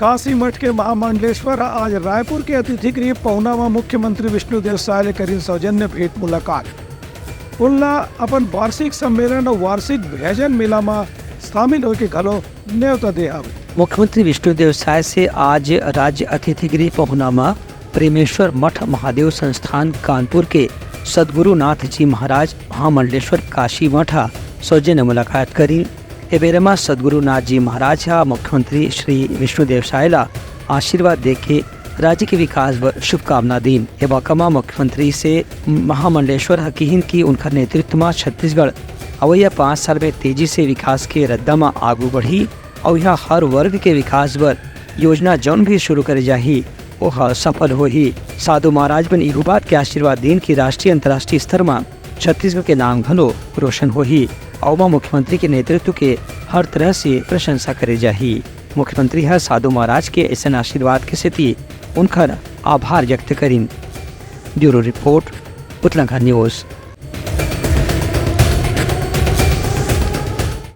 काशी मठ के महामंडलेश्वर आज रायपुर के अतिथि गृह पहुनामा मुख्यमंत्री विष्णुदेव साय करीन सौजन्य भेंट मुलाकात उनला अपन वार्षिक सम्मेलन और वार्षिक भजन मेला में शामिल होकर घलो न्योता दे आवे। मुख्यमंत्री विष्णुदेव साय से आज राज्य अतिथि गृह पहुनामा प्रेमेश्वर मठ महादेव संस्थान कानपुर के सद्गुरुनाथ जी महाराज महामंडलेश्वर काशी मठा सौजन्य मुलाकात करी। एबेरमा सद्गुरुनाथ जी महाराज मुख्यमंत्री श्री विष्णुदेव सायला आशीर्वाद देके राज्य के विकास व शुभकामना दीन। एवं मुख्यमंत्री से महामंडलेश्वर हकीहिन की उनका नेतृत्व में छत्तीसगढ़ अवैया 5 साल में तेजी से विकास के रद्दा में आगू बढ़ी और यह हर वर्ग के विकास वर योजना जौन भी शुरू करे जाही वह सफल हो ही। साधु महाराज बन इहू बात के आशीर्वाद दीन की राष्ट्रीय अंतर्राष्ट्रीय स्तर में छत्तीसगढ़ के नाम घलो रोशन हो ही और मुख्यमंत्री के नेतृत्व के हर तरह से प्रशंसा करे जाही। मुख्यमंत्री है साधु महाराज के ऐसे आशीर्वाद के सेती उनका आभार व्यक्त करीन। Bureau report Uttarakhand news.